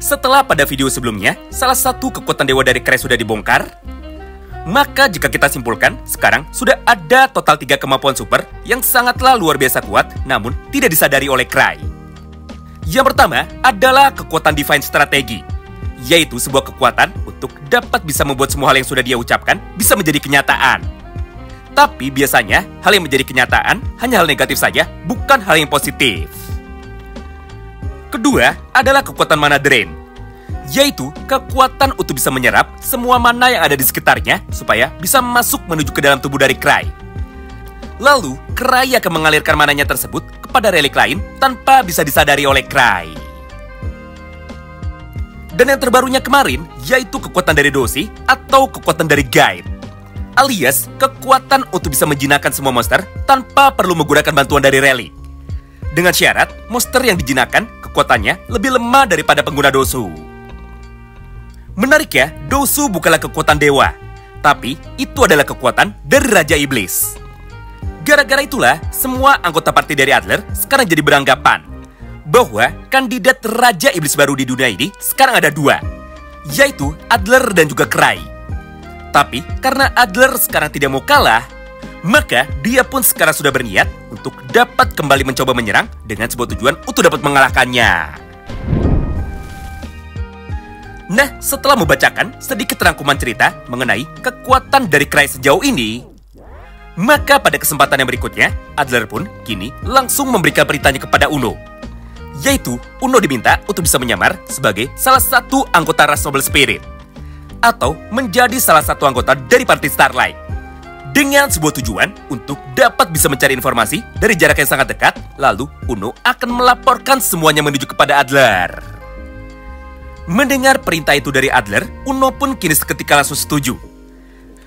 Setelah pada video sebelumnya, salah satu kekuatan dewa dari Cry sudah dibongkar, maka jika kita simpulkan, sekarang sudah ada total 3 kemampuan super yang sangatlah luar biasa kuat, namun tidak disadari oleh Cry. Yang pertama adalah kekuatan Divine Strategi, yaitu sebuah kekuatan untuk dapat bisa membuat semua hal yang sudah dia ucapkan bisa menjadi kenyataan. Tapi biasanya, hal yang menjadi kenyataan hanya hal negatif saja, bukan hal yang positif. Kedua adalah kekuatan Mana Drain, yaitu kekuatan untuk bisa menyerap semua mana yang ada di sekitarnya supaya bisa masuk menuju ke dalam tubuh dari Cry. Lalu, Cry akan mengalirkan mananya tersebut kepada relik lain tanpa bisa disadari oleh Cry. Dan yang terbarunya kemarin, yaitu kekuatan dari Dosi atau kekuatan dari Guide, alias kekuatan untuk bisa menjinakkan semua monster tanpa perlu menggunakan bantuan dari relik. Dengan syarat, monster yang dijinakkan kekuatannya lebih lemah daripada pengguna Dosu. Menarik ya, Dosu bukanlah kekuatan dewa, tapi itu adalah kekuatan dari Raja Iblis. Gara-gara itulah, semua anggota party dari Adler sekarang jadi beranggapan bahwa kandidat Raja Iblis baru di dunia ini sekarang ada 2, yaitu Adler dan juga Cry. Tapi karena Adler sekarang tidak mau kalah, maka dia pun sekarang sudah berniat untuk dapat kembali mencoba menyerang dengan sebuah tujuan untuk dapat mengalahkannya. Nah, setelah membacakan sedikit rangkuman cerita mengenai kekuatan dari Cry sejauh ini, maka pada kesempatan yang berikutnya, Adler pun kini langsung memberikan perintahnya kepada Uno, yaitu Uno diminta untuk bisa menyamar sebagai salah satu anggota ras Noble Spirit, atau menjadi salah satu anggota dari Party Starlight, dengan sebuah tujuan untuk dapat bisa mencari informasi dari jarak yang sangat dekat. Lalu Uno akan melaporkan semuanya menuju kepada Adler. Mendengar perintah itu dari Adler, Uno pun kini seketika langsung setuju.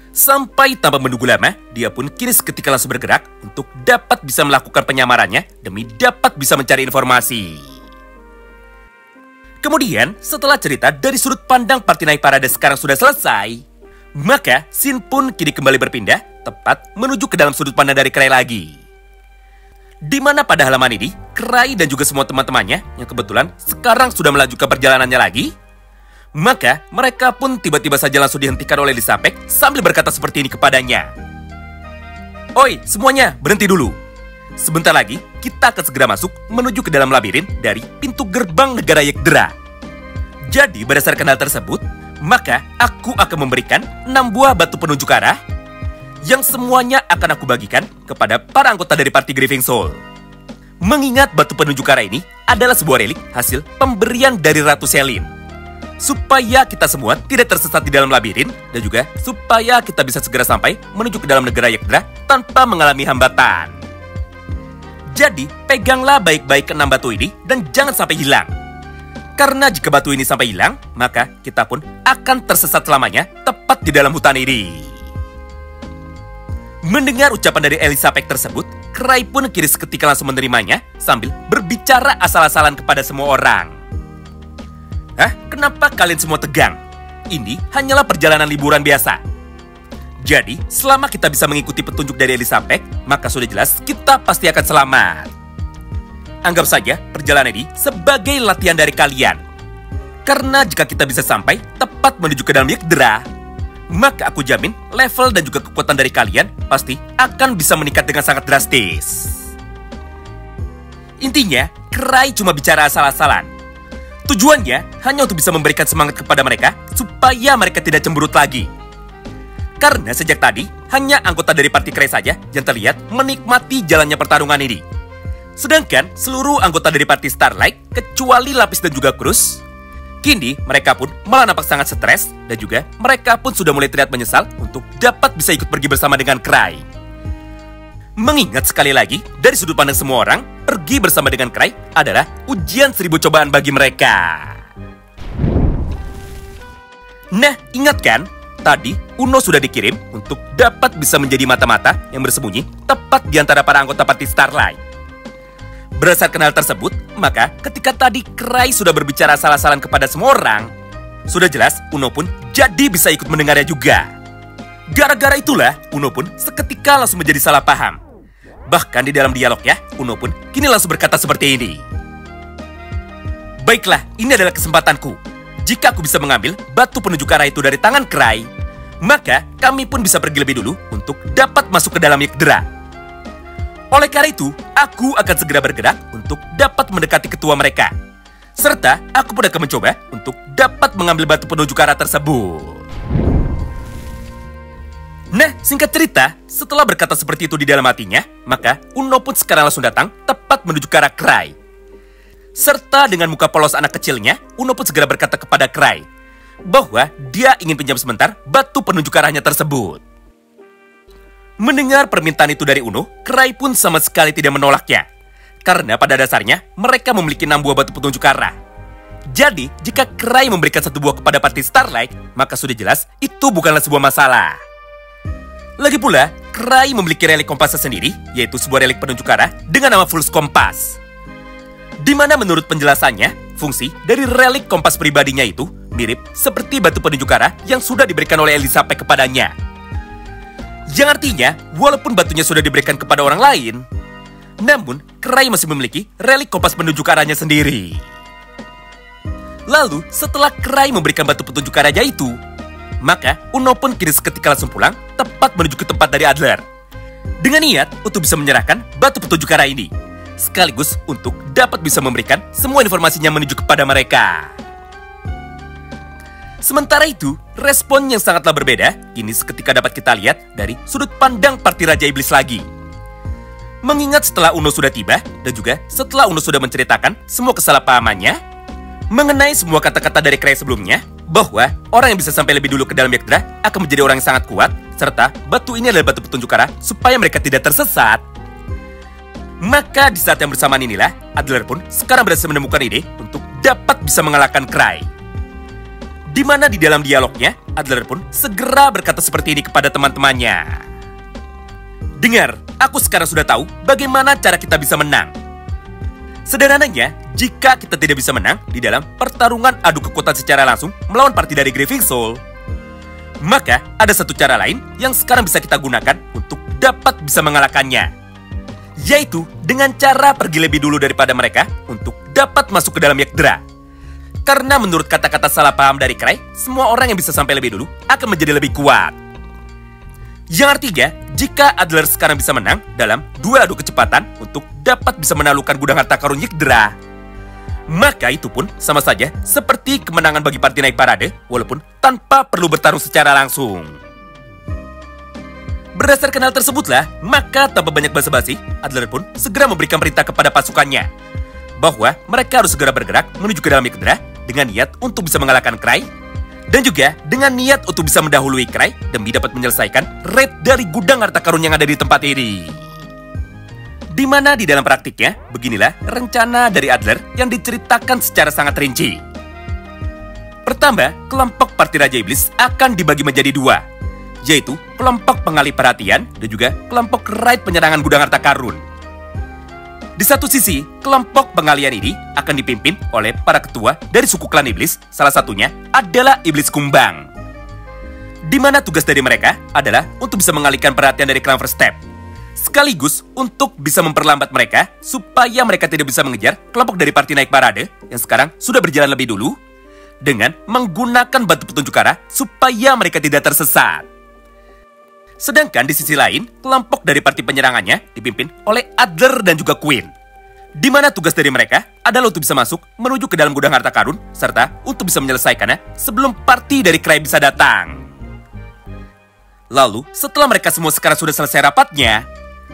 Sampai tanpa menunggu lama, dia pun kini seketika langsung bergerak untuk dapat bisa melakukan penyamarannya demi dapat bisa mencari informasi. Kemudian, setelah cerita dari sudut pandang Party Night Parade sekarang sudah selesai, maka scene pun kini kembali berpindah tepat menuju ke dalam sudut pandang dari Cry lagi. Di mana pada halaman ini, Cry dan juga semua teman-temannya yang kebetulan sekarang sudah melanjutkan perjalanannya lagi, maka mereka pun tiba-tiba saja langsung dihentikan oleh Lisapek sambil berkata seperti ini kepadanya. "Oi, semuanya, berhenti dulu. Sebentar lagi, kita akan segera masuk menuju ke dalam labirin dari pintu gerbang negara Yekdra. Jadi, berdasarkan hal tersebut, maka aku akan memberikan 6 buah batu penunjuk arah yang semuanya akan aku bagikan kepada para anggota dari Party Grieving Soul. Mengingat batu penunjuk arah ini adalah sebuah relik hasil pemberian dari Ratu Selin, supaya kita semua tidak tersesat di dalam labirin dan juga supaya kita bisa segera sampai menuju ke dalam negara Yekdra tanpa mengalami hambatan. Jadi, peganglah baik-baik ke 6 batu ini dan jangan sampai hilang. Karena jika batu ini sampai hilang, maka kita pun akan tersesat selamanya tepat di dalam hutan ini." Mendengar ucapan dari Elisapek tersebut, Cry pun kini seketika langsung menerimanya sambil berbicara asal-asalan kepada semua orang. "Hah? Kenapa kalian semua tegang? Ini hanyalah perjalanan liburan biasa. Jadi, selama kita bisa mengikuti petunjuk dari Elisapek, maka sudah jelas kita pasti akan selamat. Anggap saja perjalanan ini sebagai latihan dari kalian. Karena jika kita bisa sampai tepat menuju ke dalam Yekdra, maka aku jamin level dan juga kekuatan dari kalian pasti akan bisa meningkat dengan sangat drastis." Intinya, Cry cuma bicara asal-asalan. Tujuannya hanya untuk bisa memberikan semangat kepada mereka supaya mereka tidak cemberut lagi. Karena sejak tadi, hanya anggota dari Party Cry saja yang terlihat menikmati jalannya pertarungan ini. Sedangkan seluruh anggota dari Party Starlight, kecuali Lapis dan juga Cruz, kini mereka pun malah nampak sangat stres dan juga mereka pun sudah mulai terlihat menyesal untuk dapat bisa ikut pergi bersama dengan Cry. Mengingat sekali lagi, dari sudut pandang semua orang, pergi bersama dengan Cry adalah ujian 1000 cobaan bagi mereka. Nah, ingat kan? Tadi, Uno sudah dikirim untuk dapat bisa menjadi mata-mata yang bersembunyi tepat di antara para anggota Party Starlight. Berdasarkan hal tersebut, maka ketika tadi Cry sudah berbicara asal-asalan kepada semua orang, sudah jelas Uno pun jadi bisa ikut mendengarnya juga. Gara-gara itulah, Uno pun seketika langsung menjadi salah paham. Bahkan di dalam dialognya, Uno pun kini langsung berkata seperti ini. "Baiklah, ini adalah kesempatanku. jika aku bisa mengambil batu penunjuk arah itu dari tangan Cry, maka kami pun bisa pergi lebih dulu untuk dapat masuk ke dalam Yggdra. Oleh karena itu, aku akan segera bergerak untuk dapat mendekati ketua mereka. Serta aku pun akan mencoba untuk dapat mengambil batu penunjuk arah tersebut. Nah, singkat cerita, setelah berkata seperti itu di dalam hatinya, maka Uno pun sekarang langsung datang tepat menuju ke arah Cry. Serta dengan muka polos anak kecilnya, Uno pun segera berkata kepada Cry bahwa dia ingin pinjam sebentar batu penunjuk arahnya tersebut. Mendengar permintaan itu dari Uno, Cry pun sama sekali tidak menolaknya. Karena pada dasarnya, mereka memiliki 6 buah batu penunjuk arah. Jadi, jika Cry memberikan 1 buah kepada party Starlight, maka sudah jelas itu bukanlah sebuah masalah. Lagi pula, Cry memiliki relik kompasnya sendiri, yaitu sebuah relik penunjuk arah dengan nama Fool's Compass. Di mana menurut penjelasannya, fungsi dari relik kompas pribadinya itu mirip seperti batu penunjuk arah yang sudah diberikan oleh Elizabeth kepadanya. Yang artinya, walaupun batunya sudah diberikan kepada orang lain, namun Cry masih memiliki relik kompas penunjuk arahnya sendiri. Lalu, setelah Cry memberikan batu petunjuk arahnya itu, maka Uno pun kini seketika langsung pulang, tepat menuju ke tempat dari Adler. Dengan niat untuk bisa menyerahkan batu petunjuk arah ini, sekaligus untuk dapat bisa memberikan semua informasinya menuju kepada mereka. Sementara itu, respon yang sangatlah berbeda kini seketika dapat kita lihat dari sudut pandang parti Raja Iblis lagi. Mengingat setelah Uno sudah tiba, dan juga setelah Uno sudah menceritakan semua kesalahpahamannya mengenai semua kata-kata dari Cry sebelumnya, bahwa orang yang bisa sampai lebih dulu ke dalam Yggdra akan menjadi orang yang sangat kuat, serta batu ini adalah batu petunjuk arah supaya mereka tidak tersesat. Maka di saat yang bersamaan inilah, Adler pun sekarang berhasil menemukan ide untuk dapat bisa mengalahkan Cry. Di mana di dalam dialognya, Adler pun segera berkata seperti ini kepada teman-temannya. Dengar, aku sekarang sudah tahu bagaimana cara kita bisa menang. Sederhananya, jika kita tidak bisa menang di dalam pertarungan adu kekuatan secara langsung melawan parti dari Grieving Soul, maka ada satu cara lain yang sekarang bisa kita gunakan untuk dapat bisa mengalahkannya, yaitu dengan cara pergi lebih dulu daripada mereka untuk dapat masuk ke dalam Yggdra. Karena menurut kata-kata salah paham dari Cry, semua orang yang bisa sampai lebih dulu akan menjadi lebih kuat. Yang artinya, jika Adler sekarang bisa menang dalam dua adu kecepatan untuk dapat bisa menaklukkan gudang harta karun Yggdra, maka itu pun sama saja seperti kemenangan bagi parti naik parade, walaupun tanpa perlu bertarung secara langsung. Berdasarkan hal tersebutlah, maka tanpa banyak basa-basi, Adler pun segera memberikan perintah kepada pasukannya bahwa mereka harus segera bergerak menuju ke dalam Yggdra dengan niat untuk bisa mengalahkan Cry, dan juga dengan niat untuk bisa mendahului Cry demi dapat menyelesaikan raid dari gudang harta karun yang ada di tempat ini. Di mana di dalam praktiknya, beginilah rencana dari Adler yang diceritakan secara sangat rinci. Pertama, kelompok parti Raja Iblis akan dibagi menjadi 2, yaitu kelompok pengalih perhatian dan juga kelompok raid penyerangan gudang harta karun. Di satu sisi, kelompok pengalian ini akan dipimpin oleh para ketua dari suku klan Iblis, salah satunya adalah Iblis Kumbang. Di mana tugas dari mereka adalah untuk bisa mengalihkan perhatian dari klan First Step, sekaligus untuk bisa memperlambat mereka supaya mereka tidak bisa mengejar kelompok dari parti naik parade yang sekarang sudah berjalan lebih dulu dengan menggunakan batu petunjuk arah supaya mereka tidak tersesat. Sedangkan di sisi lain, kelompok dari parti penyerangannya dipimpin oleh Adler dan juga Queen, di mana tugas dari mereka adalah untuk bisa masuk menuju ke dalam gudang harta karun, serta untuk bisa menyelesaikannya sebelum parti dari Cry bisa datang. Lalu, setelah mereka semua sekarang sudah selesai rapatnya,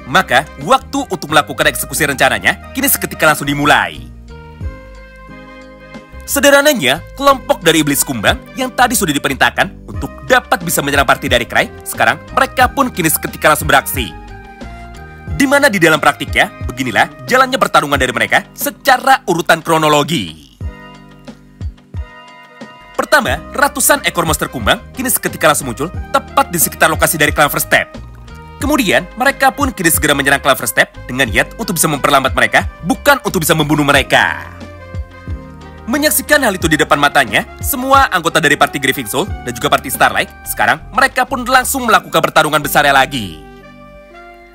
maka waktu untuk melakukan eksekusi rencananya kini seketika langsung dimulai. Sederhananya, kelompok dari Iblis Kumbang yang tadi sudah diperintahkan untuk dapat bisa menyerang parti dari Cry, sekarang mereka pun kini seketika langsung beraksi. Di mana di dalam praktiknya, beginilah jalannya pertarungan dari mereka secara urutan kronologi. Pertama, ratusan ekor monster kumbang kini seketika langsung muncul tepat di sekitar lokasi dari klan First Step. Kemudian, mereka pun kini segera menyerang klan First Step dengan niat untuk bisa memperlambat mereka, bukan untuk bisa membunuh mereka. Menyaksikan hal itu di depan matanya, semua anggota dari parti Grieving Soul dan juga parti Starlight, sekarang mereka pun langsung melakukan pertarungan besarnya lagi.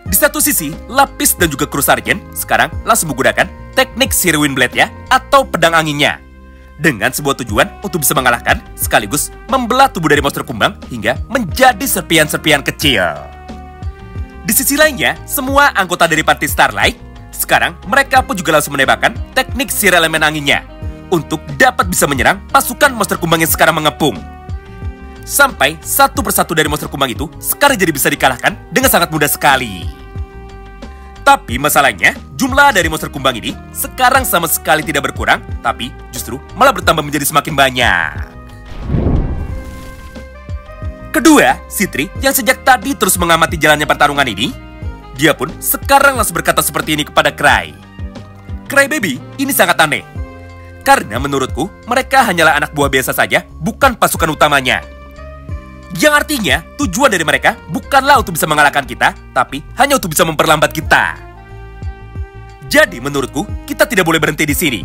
Di satu sisi, Lapis dan juga Kru Sargent sekarang langsung menggunakan teknik Siri Wind Blade ya, atau pedang anginnya. dengan sebuah tujuan untuk bisa mengalahkan sekaligus membelah tubuh dari monster kumbang hingga menjadi serpian-serpian kecil. Di sisi lainnya, semua anggota dari party Starlight sekarang mereka pun juga langsung menembakkan teknik sihir elemen anginnya untuk dapat bisa menyerang pasukan monster kumbang yang sekarang mengepung. Sampai satu persatu dari monster kumbang itu sekarang jadi bisa dikalahkan dengan sangat mudah sekali. Tapi masalahnya, jumlah dari monster kumbang ini sekarang sama sekali tidak berkurang, tapi justru malah bertambah menjadi semakin banyak. Kedua, Citri yang sejak tadi terus mengamati jalannya pertarungan ini, dia pun sekarang langsung berkata seperti ini kepada Cry. Crybaby, ini sangat aneh. Karena menurutku, mereka hanyalah anak buah biasa saja, bukan pasukan utamanya. Yang artinya, tujuan dari mereka bukanlah untuk bisa mengalahkan kita, tapi hanya untuk bisa memperlambat kita. Jadi menurutku, kita tidak boleh berhenti di sini.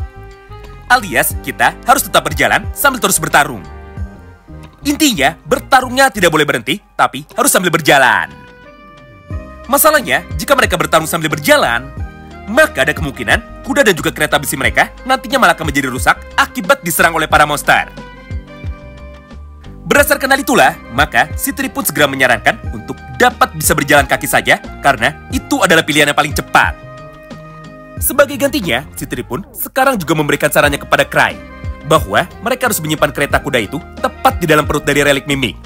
Alias, kita harus tetap berjalan sambil terus bertarung. Intinya, bertarungnya tidak boleh berhenti, tapi harus sambil berjalan. Masalahnya, jika mereka bertarung sambil berjalan, maka ada kemungkinan kuda dan juga kereta besi mereka nantinya malah akan menjadi rusak akibat diserang oleh para monster. Berdasarkan hal itulah, maka Citri pun segera menyarankan untuk dapat bisa berjalan kaki saja karena itu adalah pilihan yang paling cepat. Sebagai gantinya, Citri pun sekarang juga memberikan sarannya kepada Cry bahwa mereka harus menyimpan kereta kuda itu tepat di dalam perut dari relik mimik.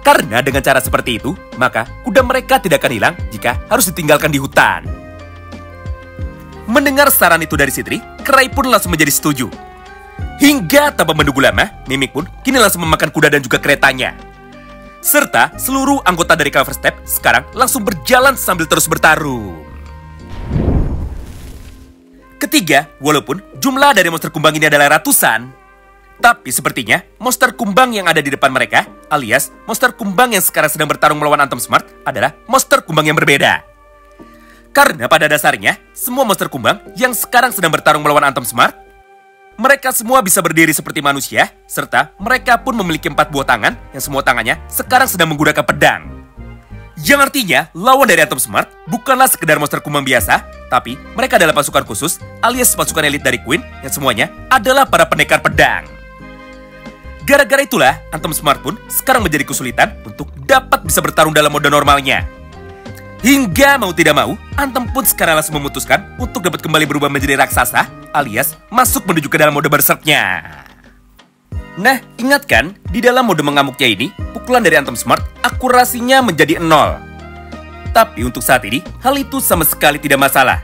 Karena dengan cara seperti itu, maka kuda mereka tidak akan hilang jika harus ditinggalkan di hutan. Mendengar saran itu dari Citri, Cry pun langsung menjadi setuju. Hingga tanpa menunggu lama, Mimik pun kini langsung memakan kuda dan juga keretanya. Serta seluruh anggota dari Clover Step sekarang langsung berjalan sambil terus bertarung. Ketiga, walaupun jumlah dari monster kumbang ini adalah ratusan, tapi sepertinya monster kumbang yang ada di depan mereka, alias monster kumbang yang sekarang sedang bertarung melawan Atom Smart adalah monster kumbang yang berbeda. Karena pada dasarnya, semua monster kumbang yang sekarang sedang bertarung melawan Atom Smart, mereka semua bisa berdiri seperti manusia, serta mereka pun memiliki 4 buah tangan yang semua tangannya sekarang sedang menggunakan pedang. Yang artinya, lawan dari Atom Smart bukanlah sekedar monster kumbang biasa, tapi mereka adalah pasukan khusus alias pasukan elit dari Queen yang semuanya adalah para pendekar pedang. Gara-gara itulah, Atom Smart pun sekarang menjadi kesulitan untuk dapat bisa bertarung dalam mode normalnya. Hingga mau tidak mau, Anthem pun sekarang langsung memutuskan untuk dapat kembali berubah menjadi raksasa, alias masuk menuju ke dalam mode berserknya. Nah, ingat kan, di dalam mode mengamuknya ini, pukulan dari Atom Smart akurasinya menjadi 0. Tapi untuk saat ini, hal itu sama sekali tidak masalah.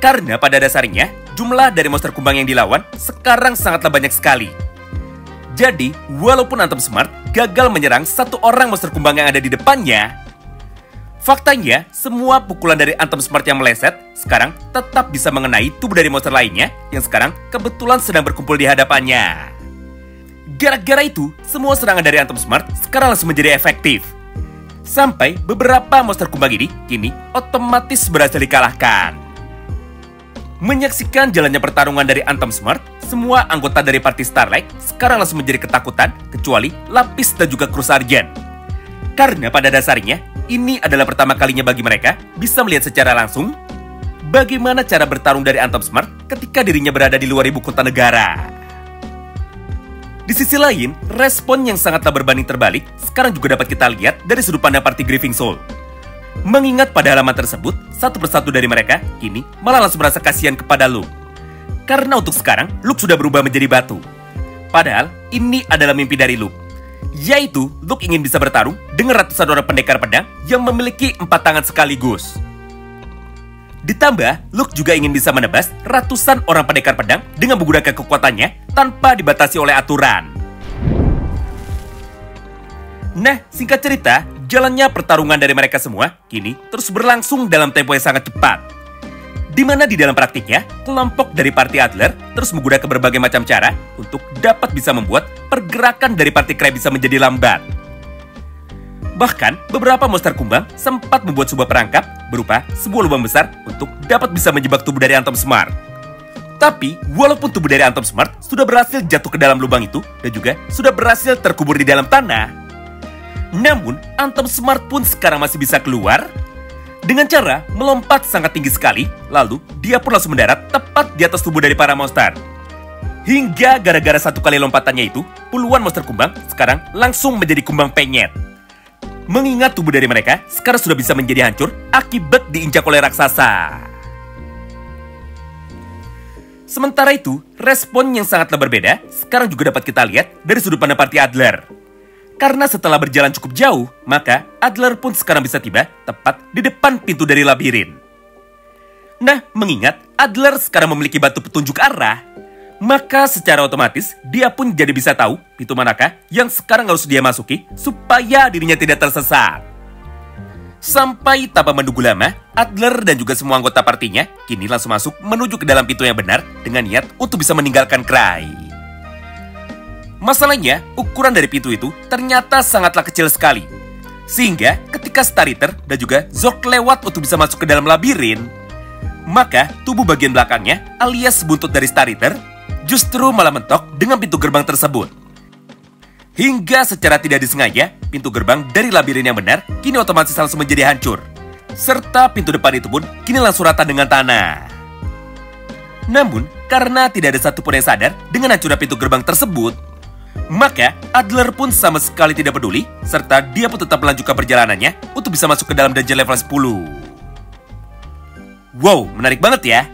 Karena pada dasarnya, jumlah dari monster kumbang yang dilawan sekarang sangatlah banyak sekali. Jadi, walaupun Atom Smart gagal menyerang satu orang monster kumbang yang ada di depannya, faktanya, semua pukulan dari Atom Smart yang meleset sekarang tetap bisa mengenai tubuh dari monster lainnya yang sekarang kebetulan sedang berkumpul di hadapannya. Gara-gara itu, semua serangan dari Atom Smart sekarang langsung menjadi efektif. Sampai beberapa monster kumbang ini kini otomatis berhasil dikalahkan. Menyaksikan jalannya pertarungan dari Atom Smart, semua anggota dari party Starlight sekarang langsung menjadi ketakutan kecuali Lapis dan juga Kru Sargent. Karena pada dasarnya, ini adalah pertama kalinya bagi mereka bisa melihat secara langsung bagaimana cara bertarung dari Atom Smart ketika dirinya berada di luar ibu kota negara. Di sisi lain, respon yang sangatlah berbanding terbalik sekarang juga dapat kita lihat dari sudut pandang party Grieving Soul. Mengingat pada halaman tersebut, satu persatu dari mereka kini malah langsung merasa kasihan kepada Luke. Karena untuk sekarang, Luke sudah berubah menjadi batu. Padahal, ini adalah mimpi dari Luke. Yaitu, Luke ingin bisa bertarung dengan ratusan orang pendekar pedang yang memiliki 4 tangan sekaligus. Ditambah, Luke juga ingin bisa menebas ratusan orang pendekar pedang dengan menggunakan kekuatannya tanpa dibatasi oleh aturan. Nah, singkat cerita, jalannya pertarungan dari mereka semua kini terus berlangsung dalam tempo yang sangat cepat. Di mana di dalam praktiknya, kelompok dari party Adler terus menggunakan berbagai macam cara untuk dapat bisa membuat pergerakan dari party Cry bisa menjadi lambat. Bahkan, beberapa monster kumbang sempat membuat sebuah perangkap berupa sebuah lubang besar untuk dapat bisa menjebak tubuh dari Atom Smart. Tapi, walaupun tubuh dari Atom Smart sudah berhasil jatuh ke dalam lubang itu dan juga sudah berhasil terkubur di dalam tanah, namun Atom Smart pun sekarang masih bisa keluar dengan cara melompat sangat tinggi sekali, lalu dia pun langsung mendarat tepat di atas tubuh dari para monster. Hingga gara-gara satu kali lompatannya itu, puluhan monster kumbang sekarang langsung menjadi kumbang penyet. Mengingat tubuh dari mereka sekarang sudah bisa menjadi hancur akibat diinjak oleh raksasa. Sementara itu, respon yang sangatlah berbeda sekarang juga dapat kita lihat dari sudut pandang party Adler. Karena setelah berjalan cukup jauh, maka Adler pun sekarang bisa tiba tepat di depan pintu dari labirin. Nah, mengingat Adler sekarang memiliki batu petunjuk arah, maka secara otomatis dia pun jadi bisa tahu pintu manakah yang sekarang harus dia masuki supaya dirinya tidak tersesat. Sampai tanpa menunggu lama, Adler dan juga semua anggota partinya kini langsung masuk menuju ke dalam pintu yang benar dengan niat untuk bisa meninggalkan Cry. Masalahnya, ukuran dari pintu itu ternyata sangatlah kecil sekali. Sehingga ketika Stariter dan juga Zork lewat untuk bisa masuk ke dalam labirin, maka tubuh bagian belakangnya alias buntut dari Stariter justru malah mentok dengan pintu gerbang tersebut. Hingga secara tidak disengaja, pintu gerbang dari labirin yang benar kini otomatis langsung menjadi hancur. Serta pintu depan itu pun kini langsung rata dengan tanah. Namun, karena tidak ada satupun yang sadar dengan hancurnya pintu gerbang tersebut, maka Adler pun sama sekali tidak peduli, serta dia pun tetap melanjutkan perjalanannya untuk bisa masuk ke dalam dungeon level 10. Wow, menarik banget ya.